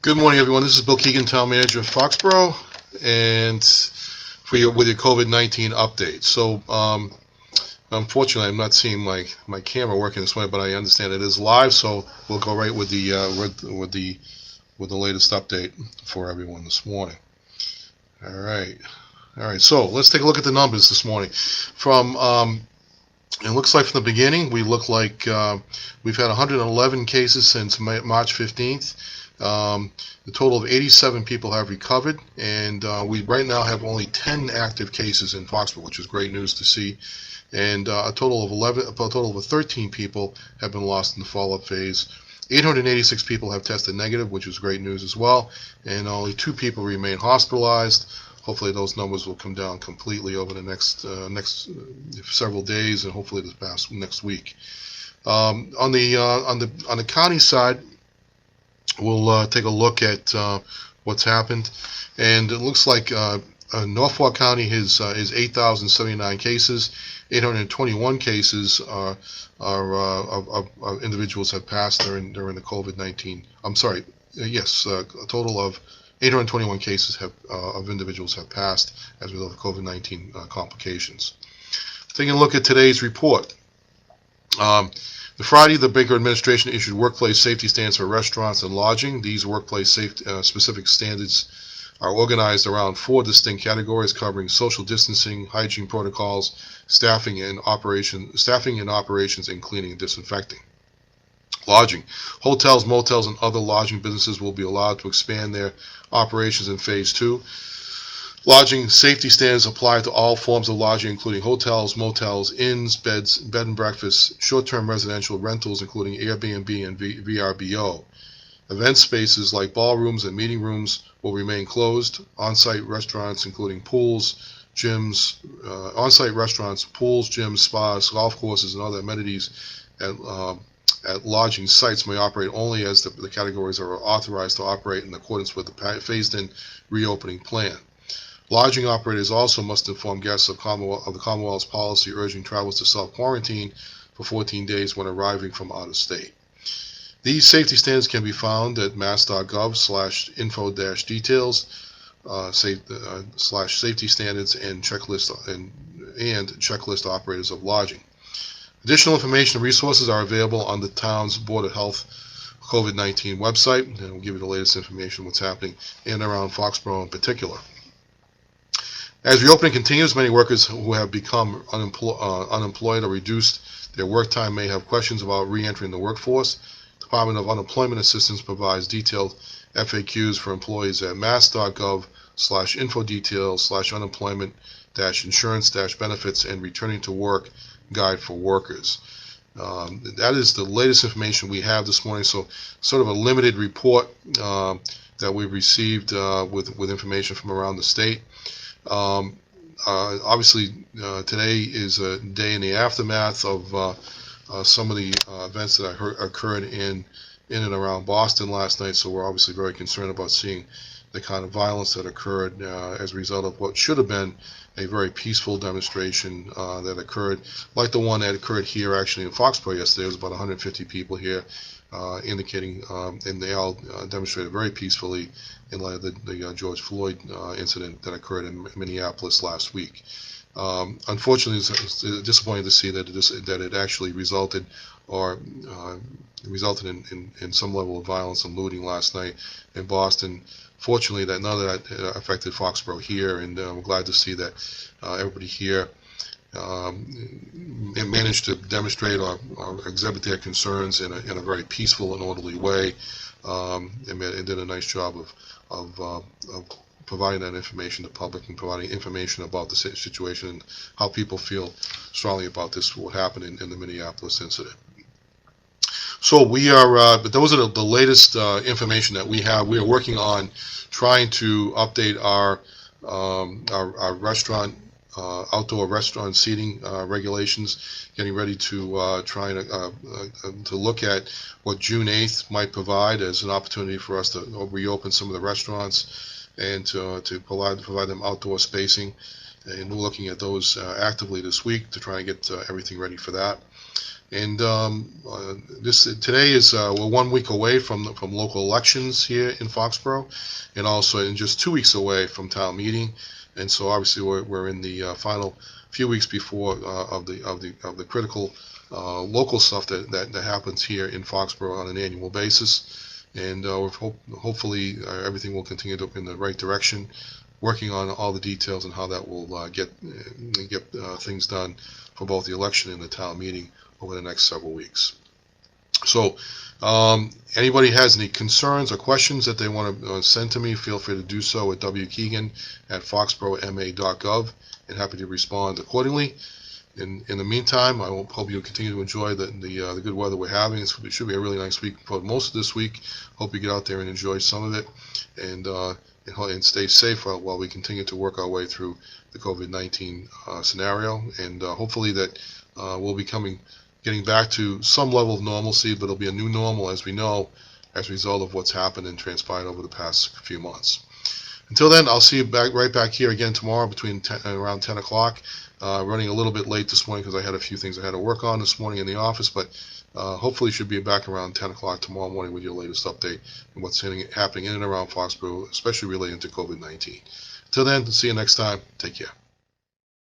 Good morning, everyone. This is Bill Keegan, Town Manager of Foxboro, and with your COVID-19 update. So, unfortunately, I'm not seeing my camera working this way, but I understand it is live. So we'll go right with the latest update for everyone this morning. All right. So let's take a look at the numbers this morning. It looks like from the beginning, we've had 111 cases since March 15th. The total of 87 people have recovered, and we right now have only 10 active cases in Foxborough, which is great news to see. And a total of 13 people have been lost in the follow-up phase. 886 people have tested negative, which is great news as well, and only 2 people remain hospitalized. Hopefully, those numbers will come down completely over the next several days, and hopefully next week. On the county side, we'll take a look at what's happened, and it looks like Norfolk County is 8,079 cases. 821 cases are individuals have passed during the COVID-19. I'm sorry. Yes, a total of 821 cases of individuals have passed as a result of COVID-19 complications. Taking a look at today's report. The Friday, the Baker administration issued workplace safety standards for restaurants and lodging. These workplace safety specific standards are organized around 4 distinct categories covering social distancing, hygiene protocols, staffing and operations, and cleaning and disinfecting. Lodging. Hotels, motels, and other lodging businesses will be allowed to expand their operations in Phase 2. Lodging safety standards apply to all forms of lodging, including hotels, motels, inns, beds, bed and breakfasts, short-term residential rentals, including Airbnb and VRBO. Event spaces like ballrooms and meeting rooms will remain closed. On-site restaurants, including pools, gyms, spas, golf courses, and other amenities at lodging sites may operate only as the categories are authorized to operate in accordance with the phased-in reopening plan. Lodging operators also must inform guests of the Commonwealth's policy urging travelers to self-quarantine for 14 days when arriving from out of state. These safety standards can be found at mass.gov/info-details /safety standards and checklist operators of lodging. Additional information and resources are available on the town's Board of Health COVID-19 website, and we'll give you the latest information what's happening in and around Foxborough in particular. As reopening continues, many workers who have become unemployed or reduced their work time may have questions about re-entering the workforce. The Department of Unemployment Assistance provides detailed FAQs for employees at mass.gov/info-details/unemployment-insurance-benefits and returning to work guide for workers. That is the latest information we have this morning. So, sort of a limited report that we've received with information from around the state. Obviously, today is a day in the aftermath of some of the events that occurred in and around Boston last night. So we're obviously very concerned about seeing the kind of violence that occurred as a result of what should have been a very peaceful demonstration that occurred, like the one that occurred here actually in Foxborough yesterday. There was about 150 people here, indicating, and they all demonstrated very peacefully in light of the George Floyd incident that occurred in Minneapolis last week. Unfortunately, it's disappointing to see that it actually resulted in some level of violence and looting last night in Boston. Fortunately, that none of that affected Foxborough here, and we're glad to see that everybody here managed to demonstrate or exhibit their concerns in a very peaceful and orderly way, and did a nice job of providing that information to the public and providing information about the situation and how people feel strongly about what happened in the Minneapolis incident. So we are, but those are the latest information that we have. We are working on trying to update our restaurant, outdoor restaurant seating regulations, getting ready to try to look at what June 8th might provide as an opportunity for us to reopen some of the restaurants and to provide them outdoor spacing. And we're looking at those actively this week to try and get everything ready for that. And today is we're 1 week away from local elections here in Foxboro, and also in just 2 weeks away from town meeting. And so obviously we're in the final few weeks before of the critical local stuff that happens here in Foxboro on an annual basis. And hopefully everything will continue to in the right direction, working on all the details and how that will get things done for both the election and the town meeting over the next several weeks. So anybody has any concerns or questions that they want to send to me, feel free to do so at wkeegan@foxboroma.gov, and happy to respond accordingly. In the meantime, I hope you continue to enjoy the good weather we're having. It should be a really nice week for most of this week. Hope you get out there and enjoy some of it, and stay safe while we continue to work our way through the COVID-19 scenario. And hopefully that we'll be getting back to some level of normalcy, but it'll be a new normal, as we know, as a result of what's happened and transpired over the past few months. Until then, I'll see you right back here again tomorrow between around 10 o'clock. Running a little bit late this morning because I had a few things I had to work on this morning in the office, but hopefully should be back around 10 o'clock tomorrow morning with your latest update on what's happening in and around Foxborough, especially related to COVID-19. Until then, see you next time. Take care.